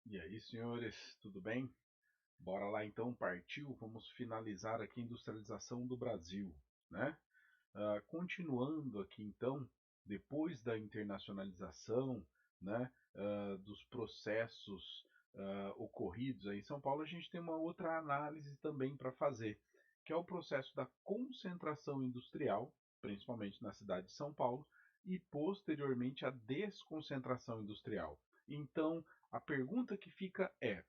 E aí, senhores, tudo bem? Bora lá então, partiu. Vamos finalizar aqui a industrialização do Brasil, né? Continuando aqui então, depois da internacionalização, né, dos processos ocorridos aí em São Paulo, a gente tem uma outra análise também para fazer, que é o processo da concentração industrial, principalmente na cidade de São Paulo, e posteriormente a desconcentração industrial. Então, a pergunta que fica é: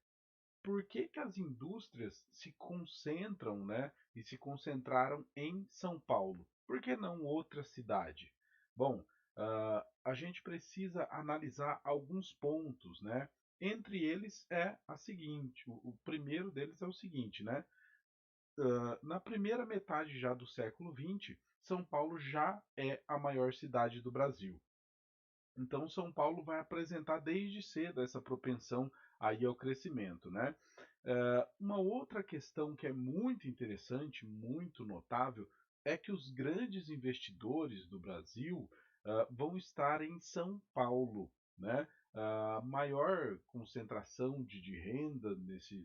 por que que as indústrias se concentram, né, e se concentraram em São Paulo? Por que não outra cidade? Bom, a gente precisa analisar alguns pontos, né? Entre eles é a seguinte, o primeiro deles é o seguinte, né? Na primeira metade já do século XX, São Paulo já é a maior cidade do Brasil. Então, São Paulo vai apresentar desde cedo essa propensão aí ao crescimento, né? Uma outra questão que é muito interessante, muito notável, é que os grandes investidores do Brasil vão estar em São Paulo, né? A maior concentração de renda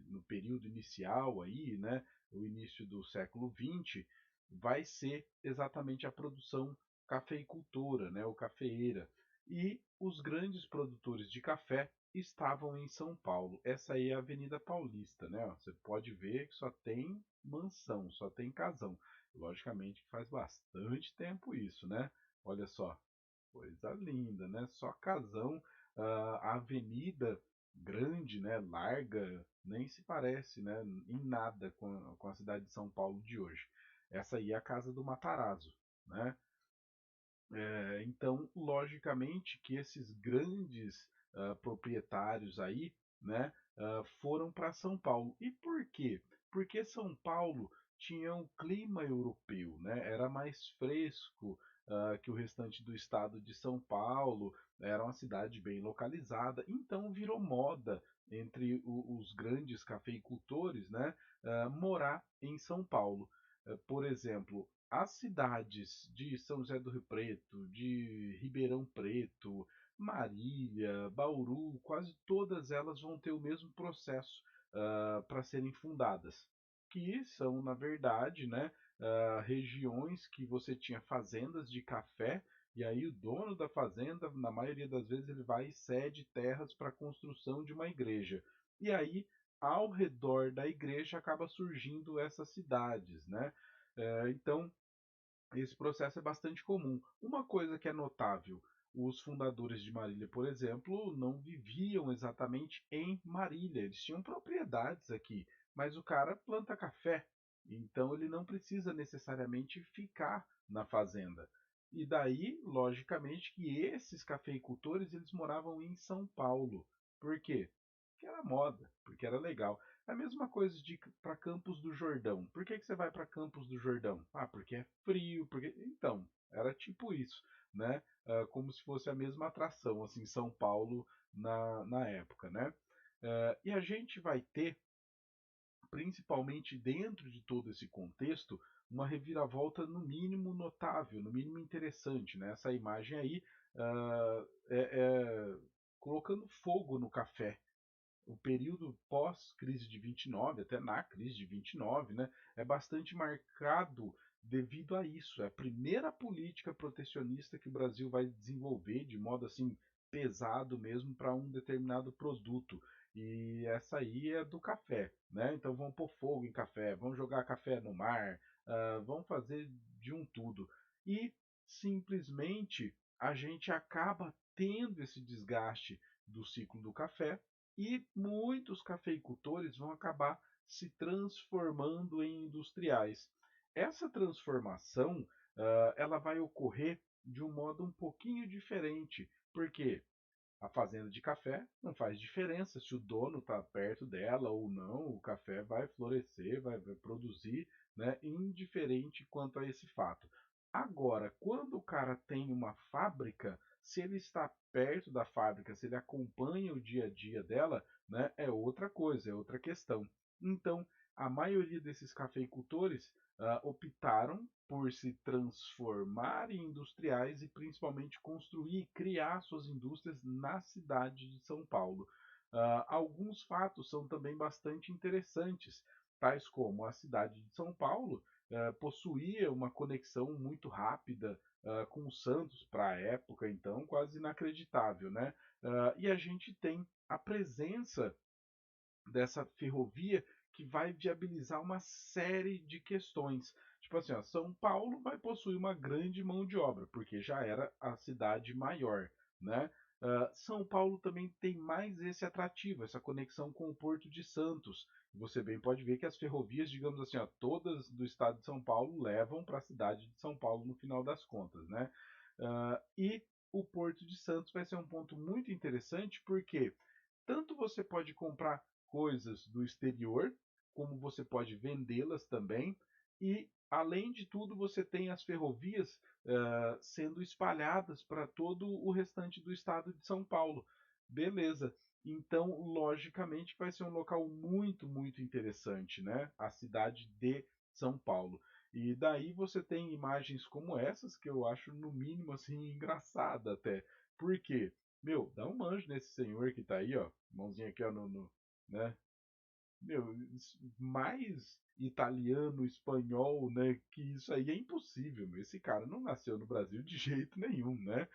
no período inicial aí, né? O início do século XX, vai ser exatamente a produção cafeicultora, né? O cafeeira. E os grandes produtores de café estavam em São Paulo. Essa aí é a Avenida Paulista, né? Você pode ver que só tem mansão, só tem casão. Logicamente que faz bastante tempo isso, né? Olha só, coisa linda, né? Só casão, a avenida grande, né? Larga, nem se parece, né? Em nada com a cidade de São Paulo de hoje. Essa aí é a casa do Matarazzo, né? Então, logicamente que esses grandes proprietários aí, né, foram para São Paulo. E por quê? Porque São Paulo tinha um clima europeu, né? Era mais fresco que o restante do estado de São Paulo, era uma cidade bem localizada, então virou moda entre os grandes cafeicultores, né, morar em São Paulo. Por exemplo, as cidades de São José do Rio Preto, de Ribeirão Preto, Marília, Bauru, quase todas elas vão ter o mesmo processo para serem fundadas, que são, na verdade, né, regiões que você tinha fazendas de café, e aí o dono da fazenda, na maioria das vezes, ele vai e cede terras para a construção de uma igreja. E aí, ao redor da igreja, acaba surgindo essas cidades, né? Então, esse processo é bastante comum. Uma coisa que é notável, os fundadores de Marília, por exemplo, não viviam exatamente em Marília, eles tinham propriedades aqui, mas o cara planta café, então ele não precisa necessariamente ficar na fazenda. E daí, logicamente, que esses cafeicultores eles moravam em São Paulo. Por quê? Porque era moda, porque era legal. É a mesma coisa de para Campos do Jordão. Por que você vai para Campos do Jordão? Ah, porque é frio, porque então, era tipo isso, né? Como se fosse a mesma atração, assim, São Paulo na época, né? E a gente vai ter, principalmente dentro de todo esse contexto, uma reviravolta no mínimo notável, no mínimo interessante, né? Essa imagem aí é colocando fogo no café, o período pós-crise de 29, até na crise de 29, né, é bastante marcado devido a isso. É a primeira política protecionista que o Brasil vai desenvolver de modo assim pesado mesmo para um determinado produto. E essa aí é do café, né? Então vão pôr fogo em café, vão jogar café no mar, vão fazer de um tudo. E simplesmente a gente acaba tendo esse desgaste do ciclo do café e muitos cafeicultores vão acabar se transformando em industriais. Essa transformação, ela vai ocorrer de um modo um pouquinho diferente, porque a fazenda de café não faz diferença se o dono está perto dela ou não, o café vai florescer, vai produzir, né, indiferente quanto a esse fato. Agora, quando o cara tem uma fábrica, se ele está perto da fábrica, se ele acompanha o dia a dia dela, né, é outra coisa, é outra questão. Então, a maioria desses cafeicultores optaram por se transformar em industriais e principalmente construir e criar suas indústrias na cidade de São Paulo. Alguns fatos são também bastante interessantes, tais como a cidade de São Paulo possuía uma conexão muito rápida com Santos para a época, então quase inacreditável, né? E a gente tem a presença dessa ferrovia que vai viabilizar uma série de questões. Tipo assim, ó, São Paulo vai possuir uma grande mão de obra, porque já era a cidade maior, né? São Paulo também tem mais esse atrativo, essa conexão com o Porto de Santos. Você bem pode ver que as ferrovias, digamos assim, ó, todas do estado de São Paulo levam para a cidade de São Paulo no final das contas, né? E o Porto de Santos vai ser um ponto muito interessante porque tanto você pode comprar coisas do exterior, como você pode vendê-las também, e além de tudo você tem as ferrovias sendo espalhadas para todo o restante do estado de São Paulo. Beleza. Então, logicamente, vai ser um local muito, muito interessante, né? A cidade de São Paulo. E daí você tem imagens como essas que eu acho no mínimo assim engraçada até. Por quê? Meu, dá um manjo nesse senhor que tá aí, ó. Mãozinha aqui, ó, né? Meu, mais italiano, espanhol, né? Que isso aí é impossível, meu. Esse cara não nasceu no Brasil de jeito nenhum, né?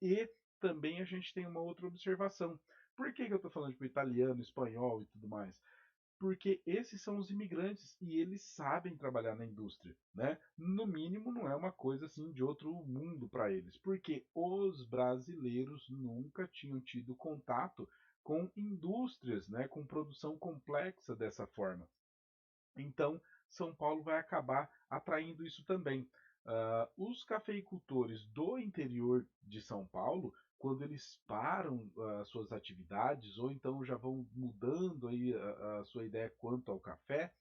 E também a gente tem uma outra observação. Por que que eu tô falando, tipo, italiano, espanhol e tudo mais? Porque esses são os imigrantes e eles sabem trabalhar na indústria, né? No mínimo não é uma coisa assim de outro mundo para eles, porque os brasileiros nunca tinham tido contato com indústrias, né, com produção complexa dessa forma. Então, São Paulo vai acabar atraindo isso também. Os cafeicultores do interior de São Paulo, quando eles param as suas atividades, ou então já vão mudando aí a sua ideia quanto ao café,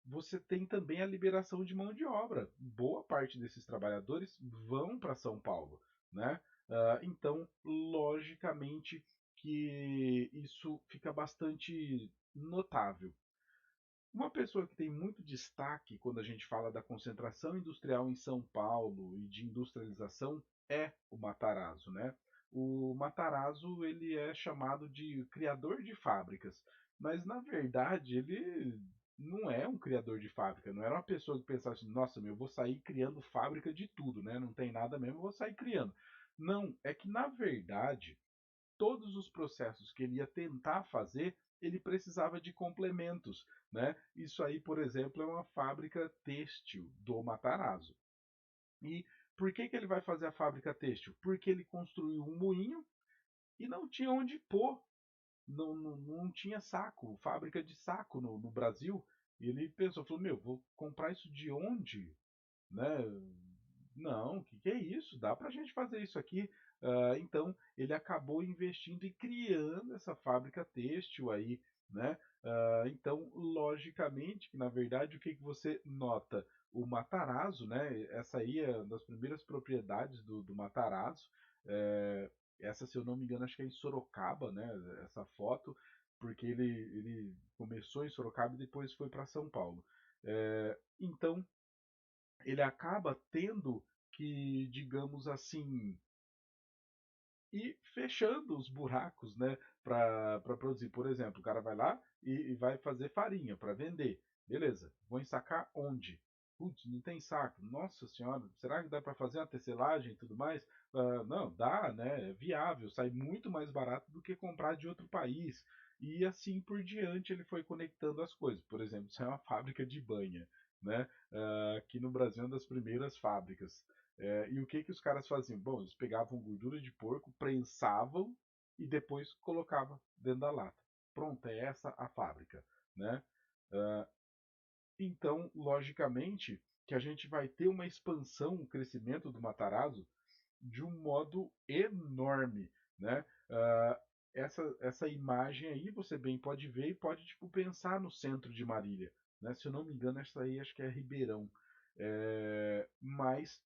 você tem também a liberação de mão de obra. Boa parte desses trabalhadores vão para São Paulo, né? Então, logicamente que isso fica bastante notável. Uma pessoa que tem muito destaque quando a gente fala da concentração industrial em São Paulo e de industrialização é o Matarazzo, né? O Matarazzo ele é chamado de criador de fábricas, mas na verdade ele não é um criador de fábrica, não era uma pessoa que pensasse, assim, nossa, meu, eu vou sair criando fábrica de tudo, né? Não tem nada mesmo, eu vou sair criando. Não, é que na verdade todos os processos que ele ia tentar fazer, ele precisava de complementos, né? Isso aí, por exemplo, é uma fábrica têxtil do Matarazzo. E por que que ele vai fazer a fábrica têxtil? Porque ele construiu um moinho e não tinha onde pôr, não tinha saco, fábrica de saco no Brasil. E ele pensou, falou, meu, vou comprar isso de onde? Né? Não, o que é isso? Dá para a gente fazer isso aqui. Então, ele acabou investindo e criando essa fábrica têxtil aí, né? Então, logicamente, que na verdade, o que, que você nota? O Matarazzo, né? Essa aí é uma das primeiras propriedades do Matarazzo. É, essa, se eu não me engano, acho que é em Sorocaba, né? Essa foto, porque ele começou em Sorocaba e depois foi para São Paulo. Então, ele acaba tendo que, digamos assim, ir fechando os buracos, né, para produzir. Por exemplo, o cara vai lá e vai fazer farinha para vender. Beleza, vou ensacar onde? Putz, não tem saco. Nossa senhora, será que dá para fazer uma tecelagem e tudo mais? Não, dá, né? É viável, sai muito mais barato do que comprar de outro país. E assim por diante ele foi conectando as coisas. Por exemplo, isso é uma fábrica de banha, né? Aqui no Brasil é uma das primeiras fábricas. E o que que os caras faziam? Bom, eles pegavam gordura de porco, prensavam e depois colocavam dentro da lata. Pronto, é essa a fábrica, né? Ah, então, logicamente, que a gente vai ter uma expansão, um crescimento do Matarazzo de um modo enorme, né? Essa imagem aí você bem pode ver e pode tipo pensar no centro de Marília, né? Se eu não me engano, essa aí acho que é Ribeirão. Mas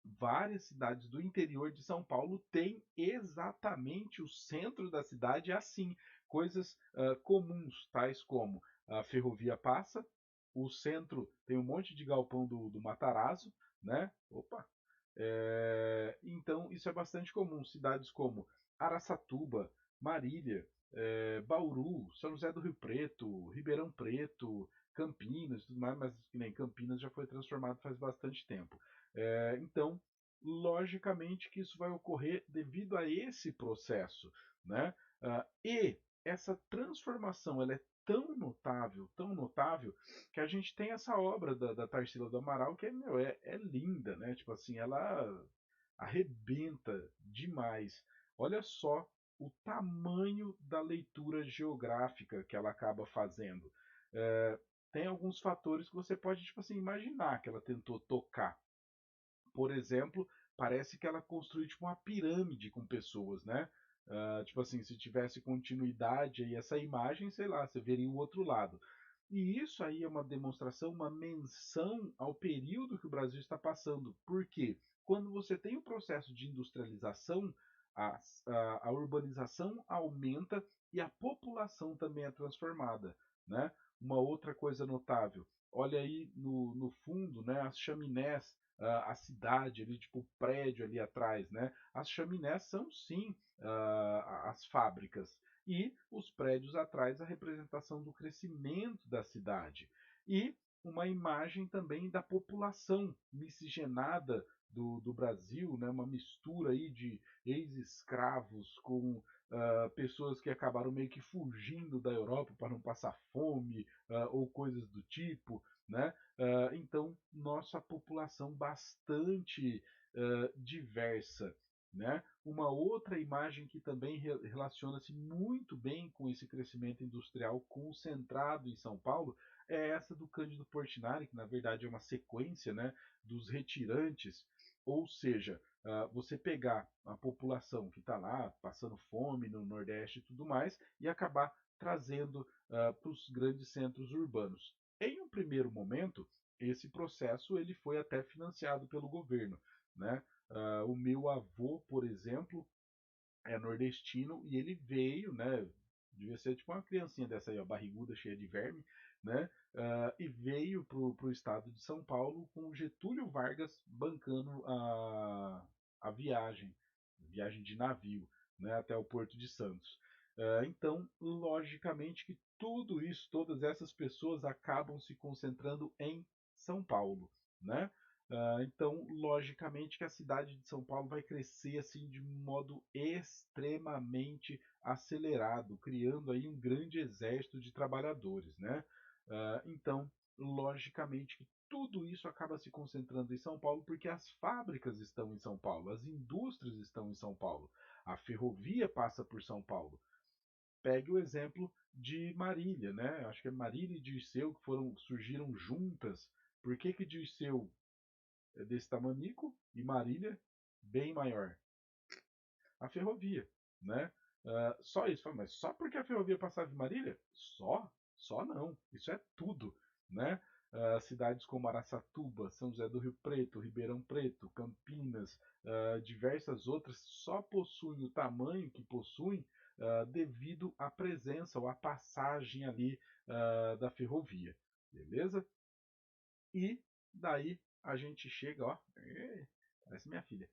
várias cidades do interior de São Paulo têm exatamente o centro da cidade assim, coisas comuns, tais como a ferrovia passa, o centro tem um monte de galpão do Matarazzo, né? Opa! Então isso é bastante comum. Cidades como Araçatuba, Marília, Bauru, São José do Rio Preto, Ribeirão Preto, Campinas, tudo mais, mas que nem Campinas já foi transformado faz bastante tempo. Então, logicamente que isso vai ocorrer devido a esse processo, né? E essa transformação ela é tão notável, que a gente tem essa obra da Tarsila do Amaral que é linda, né? Tipo assim, ela arrebenta demais. Olha só o tamanho da leitura geográfica que ela acaba fazendo. É, tem alguns fatores que você pode tipo assim, imaginar que ela tentou tocar. Por exemplo, parece que ela construiu tipo uma pirâmide com pessoas, né? Tipo assim, se tivesse continuidade aí essa imagem, sei lá, você veria o outro lado. E isso aí é uma demonstração, uma menção ao período que o Brasil está passando. Por quê? Quando você tem o processo de industrialização, a urbanização aumenta e a população também é transformada, né? Uma outra coisa notável, olha aí no fundo, né, as chaminés, a cidade ali, tipo o prédio ali atrás, né? As chaminés são sim as fábricas e os prédios atrás a representação do crescimento da cidade e uma imagem também da população miscigenada do Brasil, né? Uma mistura aí de ex-escravos com pessoas que acabaram meio que fugindo da Europa para não passar fome ou coisas do tipo, né? Então, nossa população bastante diversa. Né? Uma outra imagem que também relaciona-se muito bem com esse crescimento industrial concentrado em São Paulo é essa do Cândido Portinari, que na verdade é uma sequência, né, dos retirantes, ou seja, você pegar a população que está lá passando fome no Nordeste e tudo mais e acabar trazendo para os grandes centros urbanos. Em um primeiro momento, esse processo ele foi até financiado pelo governo, né? O meu avô, por exemplo, é nordestino e ele veio, né? Devia ser tipo uma criancinha dessa aí, ó, barriguda, cheia de verme, né? E veio pro estado de São Paulo com Getúlio Vargas bancando a viagem de navio, né? Até o Porto de Santos. Então, logicamente que tudo isso, todas essas pessoas acabam se concentrando em São Paulo, né? Então, logicamente que a cidade de São Paulo vai crescer assim de modo extremamente acelerado, criando aí um grande exército de trabalhadores, né? Então, logicamente que tudo isso acaba se concentrando em São Paulo porque as fábricas estão em São Paulo, as indústrias estão em São Paulo, a ferrovia passa por São Paulo. Pegue o exemplo de Marília, né? Acho que é Marília e Dirceu que surgiram juntas. Por que Dirceu é desse tamanico e Marília bem maior? A ferrovia, né? Só isso, mas só porque a ferrovia passava em Marília? Só não. Isso é tudo, né? Cidades como Araçatuba, São José do Rio Preto, Ribeirão Preto, Campinas, diversas outras só possuem o tamanho que possuem devido à presença ou à passagem ali da ferrovia, beleza? E daí a gente chega, ó, parece minha filha.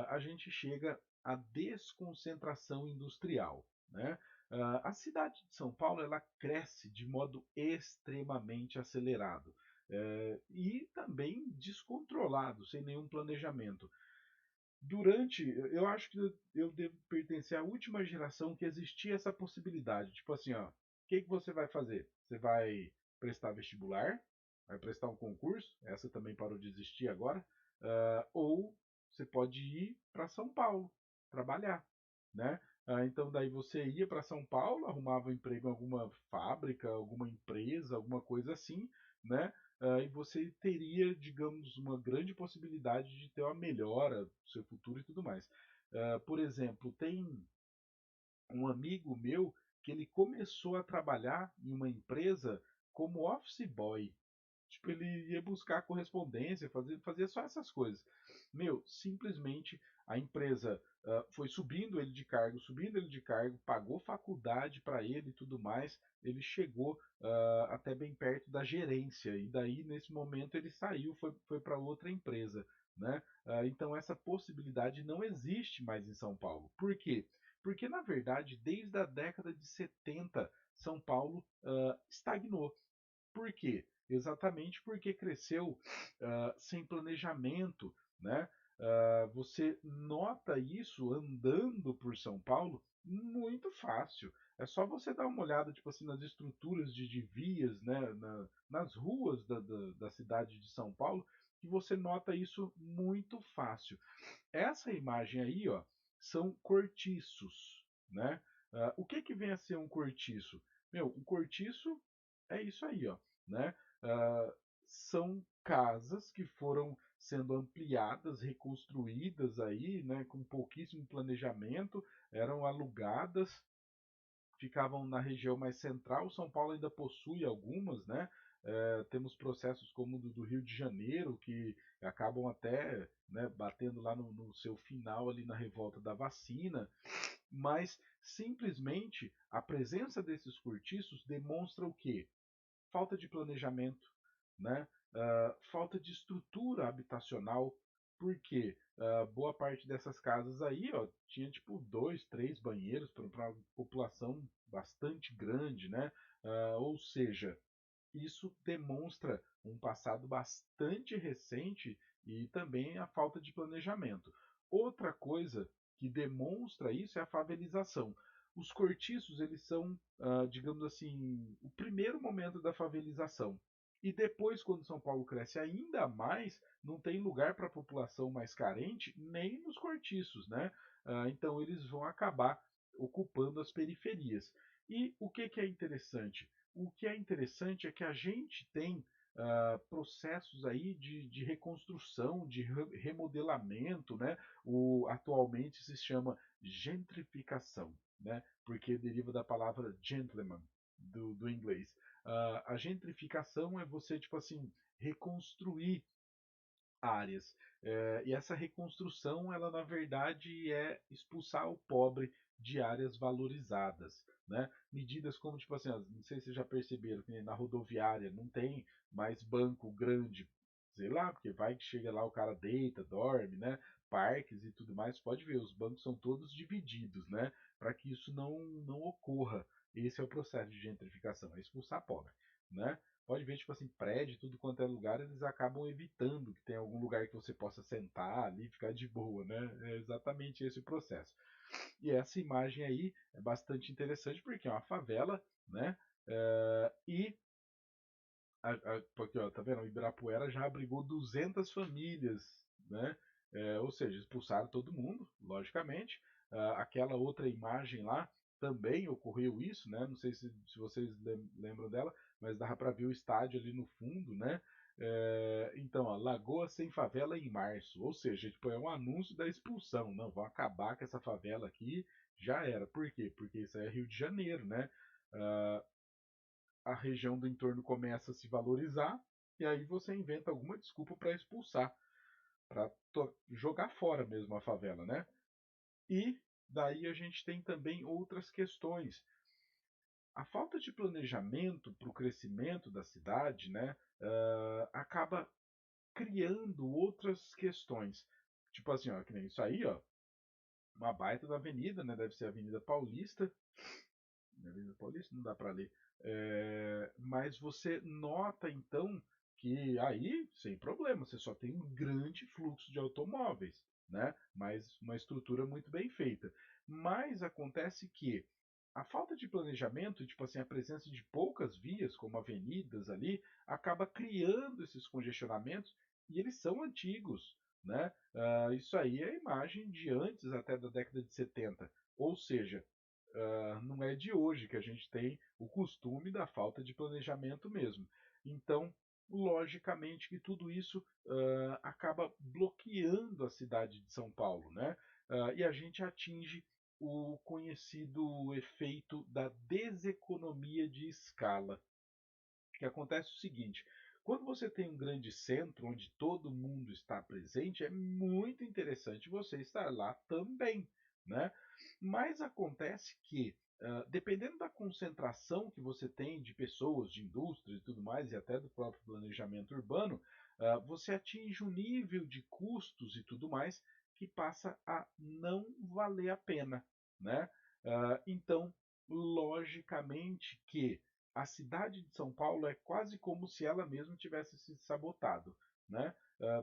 A gente chega à desconcentração industrial, né? A cidade de São Paulo ela cresce de modo extremamente acelerado e também descontrolado, sem nenhum planejamento. Eu acho que eu devo pertencer à última geração que existia essa possibilidade. Tipo assim, ó, o que você vai fazer? Você vai prestar vestibular? Vai prestar um concurso? Essa também parou de existir agora. Ou você pode ir para São Paulo trabalhar, né? Então daí você ia para São Paulo, arrumava um emprego em alguma fábrica, alguma empresa, alguma coisa assim, né? E você teria, digamos, uma grande possibilidade de ter uma melhora do seu futuro e tudo mais. Por exemplo, tem um amigo meu que ele começou a trabalhar em uma empresa como office boy. Tipo, ele ia buscar correspondência, fazia só essas coisas. Meu, simplesmente a empresa foi subindo ele de cargo, pagou faculdade para ele e tudo mais. Ele chegou até bem perto da gerência e daí nesse momento ele saiu, foi para outra empresa, né? Então essa possibilidade não existe mais em São Paulo. Por quê? Porque, na verdade, desde a década de 70, São Paulo estagnou. Por quê? Exatamente porque cresceu sem planejamento, né? Você nota isso andando por São Paulo muito fácil. É só você dar uma olhada, tipo assim, nas estruturas de vias, né, nas ruas da cidade de São Paulo, que você nota isso muito fácil. Essa imagem aí, ó, são cortiços, né? O que que vem a ser um cortiço? Meu, um cortiço é isso aí, ó, né? Ah, São casas que foram sendo ampliadas, reconstruídas aí, né, com pouquíssimo planejamento, eram alugadas, ficavam na região mais central. São Paulo ainda possui algumas, né? Temos processos como o do Rio de Janeiro, que acabam até, né, batendo lá no seu final ali na revolta da vacina, mas simplesmente a presença desses cortiços demonstra o quê? Falta de planejamento, né? Falta de estrutura habitacional, porque boa parte dessas casas aí, ó, tinha tipo dois, três banheiros para uma população bastante grande, né? Ou seja, isso demonstra um passado bastante recente e também a falta de planejamento. Outra coisa que demonstra isso é a favelização. Os cortiços, eles são, digamos assim, o primeiro momento da favelização. E depois, quando São Paulo cresce ainda mais, não tem lugar para a população mais carente nem nos cortiços, né? Então eles vão acabar ocupando as periferias. E o que, que é interessante? O que é interessante é que a gente tem processos aí de reconstrução, de remodelamento, né? Atualmente se chama gentrificação, né? Porque deriva da palavra gentleman do inglês. A gentrificação é você, tipo assim, reconstruir áreas. E essa reconstrução, ela na verdade é expulsar o pobre de áreas valorizadas, né? Medidas como, tipo assim, não sei se vocês já perceberam, que na rodoviária não tem mais banco grande, sei lá, porque vai que chega lá, o cara deita, dorme, né? Parques e tudo mais, pode ver, os bancos são todos divididos, né? Para que isso não ocorra. Esse é o processo de gentrificação, é expulsar pobre, né? Pode ver, tipo assim, prédio, tudo quanto é lugar, eles acabam evitando que tenha algum lugar que você possa sentar ali e ficar de boa, né? É exatamente esse o processo. E essa imagem aí é bastante interessante porque é uma favela, né? E porque, ó, tá vendo? O Ibirapuera já abrigou 200 famílias, né? Ou seja, expulsaram todo mundo, logicamente. Aquela outra imagem lá também ocorreu isso, né? Não sei se vocês lembram dela, mas dava para ver o estádio ali no fundo, né? Então, ó, Lagoa sem favela em março, ou seja, tipo, é um anúncio da expulsão. Não, vão acabar com essa favela aqui, já era. Por quê? Porque isso é Rio de Janeiro, né? Ah, a região do entorno começa a se valorizar e aí você inventa alguma desculpa para expulsar, para jogar fora mesmo a favela, né? E daí a gente tem também outras questões. A falta de planejamento para o crescimento da cidade, né, acaba criando outras questões. Tipo assim, ó, que nem isso aí, ó, uma baita da avenida, né, deve ser a Avenida Paulista. Avenida Paulista não dá para ler. Mas você nota então que aí, sem problema, você só tem um grande fluxo de automóveis, né? Mas uma estrutura muito bem feita. Mas acontece que a falta de planejamento, tipo assim, a presença de poucas vias, como avenidas ali, acaba criando esses congestionamentos e eles são antigos, né? Isso aí é a imagem de antes até da década de 70. Ou seja, não é de hoje que a gente tem o costume da falta de planejamento mesmo. Então, logicamente que tudo isso acaba bloqueando a cidade de São Paulo, né? E a gente atinge o conhecido efeito da deseconomia de escala, que acontece o seguinte: quando você tem um grande centro onde todo mundo está presente, é muito interessante você estar lá também, né? Mas acontece que, dependendo da concentração que você tem de pessoas, de indústrias e tudo mais, e até do próprio planejamento urbano, você atinge um nível de custos e tudo mais que passa a não valer a pena. né? Então, logicamente que a cidade de São Paulo é quase como se ela mesma tivesse se sabotado, né?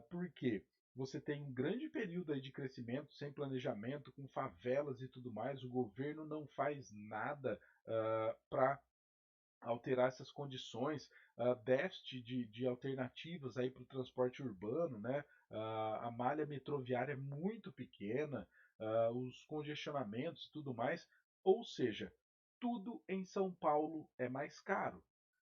Porque você tem um grande período aí de crescimento sem planejamento, com favelas e tudo mais, o governo não faz nada para alterar essas condições, déficit de alternativas aí para o transporte urbano, né? A malha metroviária é muito pequena, os congestionamentos e tudo mais, ou seja, tudo em São Paulo é mais caro,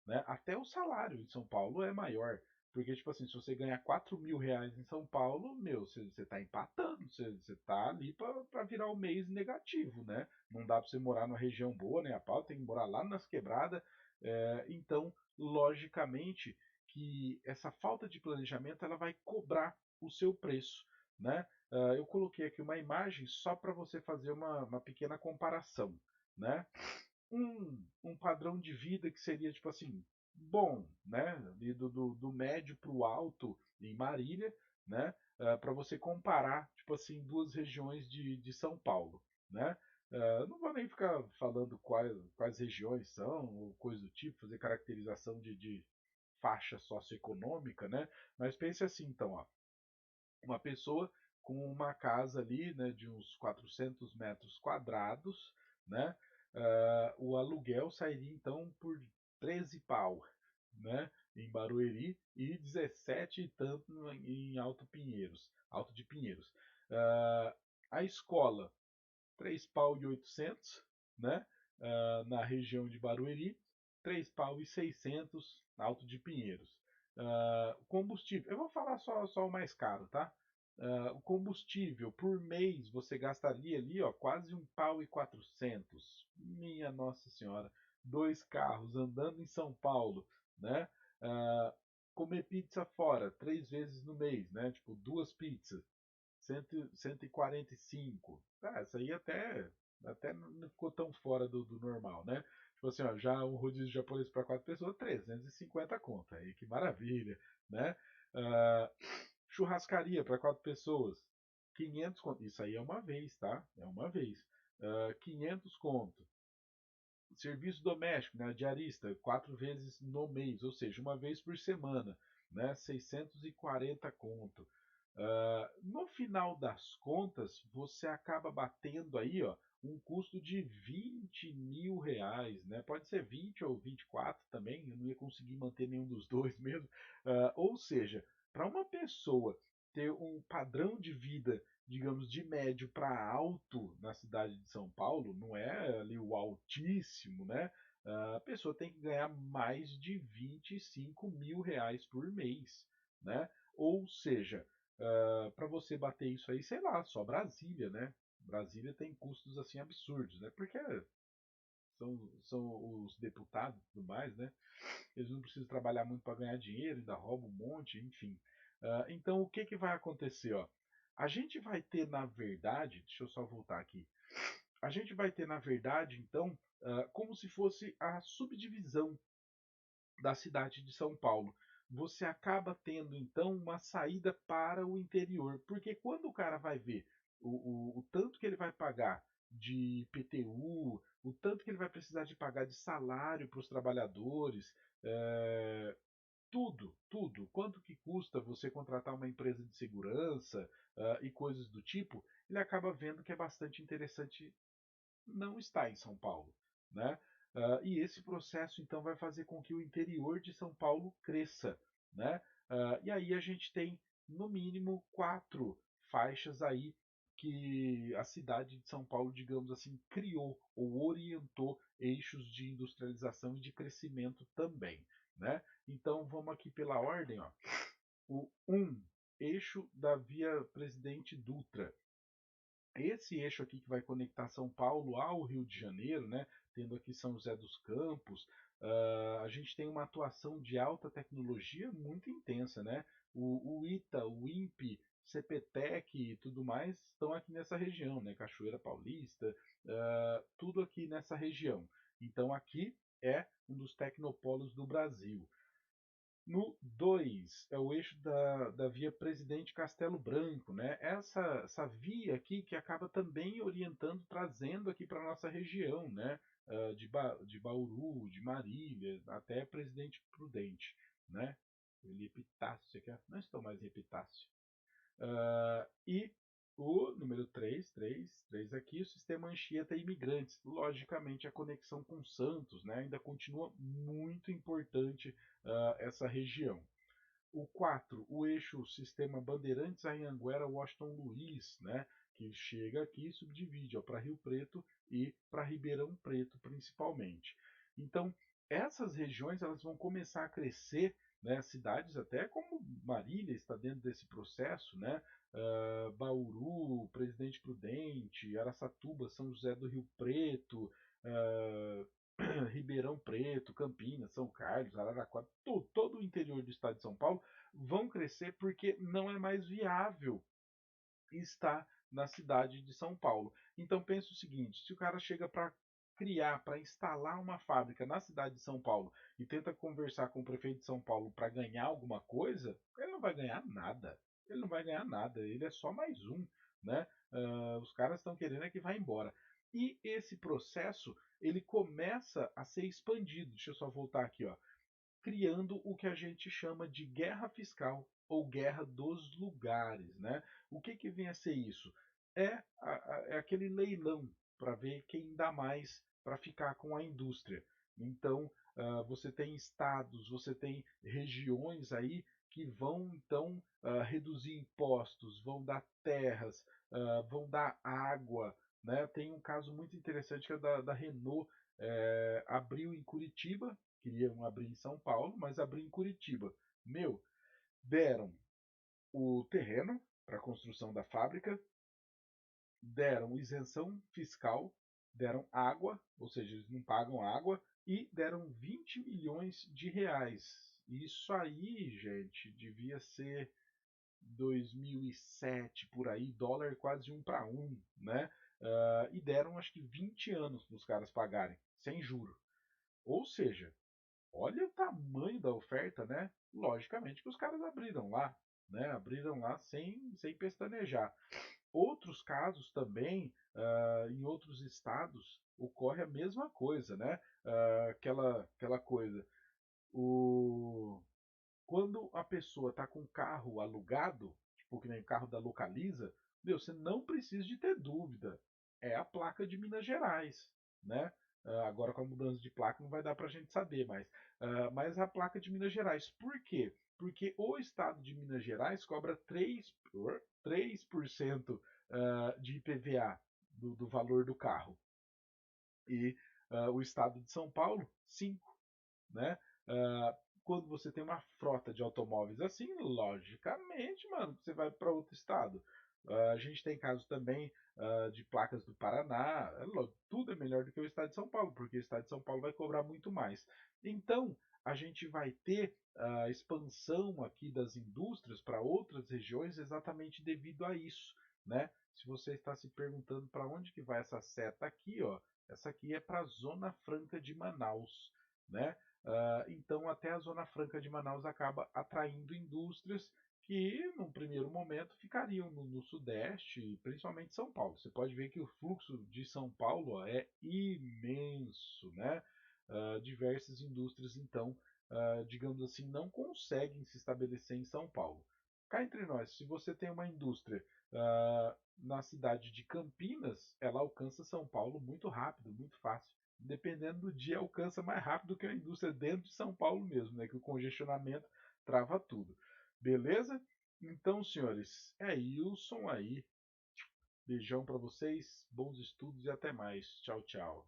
né? Até o salário em São Paulo é maior. Porque, tipo assim, se você ganhar R$ 4.000 em São Paulo, meu, você tá empatando, você tá ali pra virar o mês negativo, né? Não dá pra você morar numa região boa, né? A pau tem que morar lá nas quebradas. Então, logicamente, que essa falta de planejamento ela vai cobrar o seu preço, né? Eu coloquei aqui uma imagem só para você fazer uma pequena comparação, né? Um padrão de vida que seria, tipo assim, bom, né? Ali do médio para o alto em Marília, né? Para você comparar, tipo assim, duas regiões de São Paulo, né? Não vou nem ficar falando quais regiões são, ou coisa do tipo, fazer caracterização de faixa socioeconômica, né? Mas pense assim, então, ó, uma pessoa com uma casa ali, né, de uns 400 metros quadrados, né, o aluguel sairia então por 13 pau, né, em Barueri e 17 e tanto em Alto de Pinheiros. A escola 3 pau e 800, né? Na região de Barueri, 3 pau e 600, Alto de Pinheiros. Combustível, eu vou falar só o mais caro, tá? O combustível por mês você gastaria ali, ó, quase 1 pau e 400. Minha Nossa Senhora, dois carros andando em São Paulo, né? Uh, Comer pizza fora 3 vezes no mês, né? Tipo duas pizzas, 145. Essa aí até não ficou tão fora do normal, né? Tipo assim, ó, já um rodízio japonês para 4 pessoas, 350 conta. Aí que maravilha, né? Ah, churrascaria para 4 pessoas, 500 conto. Isso aí é uma vez, tá? É uma vez. 500 conto. Serviço doméstico, né? Diarista, 4 vezes no mês, ou seja, uma vez por semana, né? 640 conto. No final das contas, você acaba batendo aí, ó, um custo de R$ 20.000, né? Pode ser 20 ou 24 também, eu não ia conseguir manter nenhum dos dois mesmo. Ou seja, para uma pessoa ter um padrão de vida, digamos, de médio para alto na cidade de São Paulo, não é ali o altíssimo, né? A pessoa tem que ganhar mais de R$ 25.000 por mês, né? Ou seja, para você bater isso aí, sei lá, só Brasília, né? Brasília tem custos assim absurdos, né? Porque são os deputados e tudo mais, né? Eles não precisam trabalhar muito para ganhar dinheiro, ainda roubam um monte, enfim. Então o que vai acontecer, ó? A gente vai ter, na verdade, deixa eu só voltar aqui. A gente vai ter, na verdade, então, como se fosse a subdivisão da cidade de São Paulo. Você acaba tendo então uma saída para o interior, porque quando o cara vai ver o tanto que ele vai pagar de IPTU, o tanto que ele vai precisar de pagar de salário para os trabalhadores, tudo, quanto que custa você contratar uma empresa de segurança e coisas do tipo, ele acaba vendo que é bastante interessante não está em São Paulo, né? E esse processo então vai fazer com que o interior de São Paulo cresça, né? E aí a gente tem no mínimo quatro faixas aí que a cidade de São Paulo, digamos assim, criou ou orientou eixos de industrialização e de crescimento também, né? Então vamos aqui pela ordem, ó. O 1, eixo da Via Presidente Dutra. Esse eixo aqui que vai conectar São Paulo ao Rio de Janeiro, né, tendo aqui São José dos Campos, a gente tem uma atuação de alta tecnologia muito intensa, né? O ITA, o INPE, CPTEC e tudo mais estão aqui nessa região, né? Cachoeira Paulista, tudo aqui nessa região. Então aqui é um dos tecnopolos do Brasil. No 2 é o eixo da via Presidente Castelo Branco, né? Essa via aqui que acaba também orientando, trazendo aqui para a nossa região, né? De Bauru, de Marília, até Presidente Prudente, né? Ele Epitácio aqui, não estou mais em Epitácio. E o número 3 aqui, o sistema Anchieta Imigrantes. Logicamente, a conexão com Santos, né, ainda continua muito importante essa região. O 4, o eixo sistema Bandeirantes, Anhanguera, Washington Luiz, né, que chega aqui e subdivide para Rio Preto e para Ribeirão Preto, principalmente. Então, essas regiões elas vão começar a crescer, né, cidades até como Marília está dentro desse processo, né, Bauru, Presidente Prudente, Araçatuba, São José do Rio Preto, uh, Ribeirão Preto, Campinas, São Carlos, Araraquara, todo o interior do estado de São Paulo vão crescer porque não é mais viável estar na cidade de São Paulo. Então pense o seguinte, se o cara chega para criar, para instalar uma fábrica na cidade de São Paulo e tenta conversar com o prefeito de São Paulo para ganhar alguma coisa, ele não vai ganhar nada. Ele não vai ganhar nada, ele é só mais um, né? Os caras estão querendo é que vá embora. E esse processo ele começa a ser expandido. Deixa eu só voltar aqui, ó, criando o que a gente chama de guerra fiscal ou guerra dos lugares, né? O que vem a ser isso? É aquele leilão para ver quem dá mais para ficar com a indústria. Então, você tem estados, você tem regiões aí que vão então reduzir impostos, vão dar terras, vão dar água, né? Tem um caso muito interessante que é da Renault, abriu em Curitiba, queriam abrir em São Paulo, mas abriu em Curitiba. Meu, deram o terreno para a construção da fábrica, deram isenção fiscal, deram água, ou seja, eles não pagam água, e deram 20 milhões de reais. Isso aí, gente, devia ser 2007 por aí, dólar quase 1 para 1, né? E deram acho que 20 anos para os caras pagarem, sem juro. Ou seja, olha o tamanho da oferta, né? Logicamente que os caras abriram lá, né? Abriram lá sem pestanejar. Outros casos também, em outros estados, ocorre a mesma coisa, né? Aquela coisa. O... Quando a pessoa está com o carro alugado, tipo que nem o carro da Localiza, meu, você não precisa de ter dúvida. É a placa de Minas Gerais, né? Agora com a mudança de placa não vai dar para a gente saber, mas a placa de Minas Gerais. Por quê? Porque o estado de Minas Gerais cobra 3% de IPVA do valor do carro. E o estado de São Paulo, 5%, né? Uh, Quando você tem uma frota de automóveis assim, logicamente, mano, você vai para outro estado. A gente tem casos também de placas do Paraná. Tudo é melhor do que o estado de São Paulo, porque o estado de São Paulo vai cobrar muito mais. Então, a gente vai ter a expansão aqui das indústrias para outras regiões exatamente devido a isso, né? Se você está se perguntando para onde que vai essa seta aqui, ó, essa aqui é para a Zona Franca de Manaus, né? Então, até a Zona Franca de Manaus acaba atraindo indústrias que, num primeiro momento, ficariam no Sudeste, principalmente São Paulo. Você pode ver que o fluxo de São Paulo ó, é imenso, né? Diversas indústrias, então, digamos assim, não conseguem se estabelecer em São Paulo. Cá entre nós, se você tem uma indústria na cidade de Campinas, ela alcança São Paulo muito rápido, muito fácil. Dependendo do dia, alcança mais rápido que a indústria dentro de São Paulo mesmo, né? Que o congestionamento trava tudo. Beleza? Então, senhores, é Wilson aí. Beijão para vocês, bons estudos e até mais. Tchau, tchau.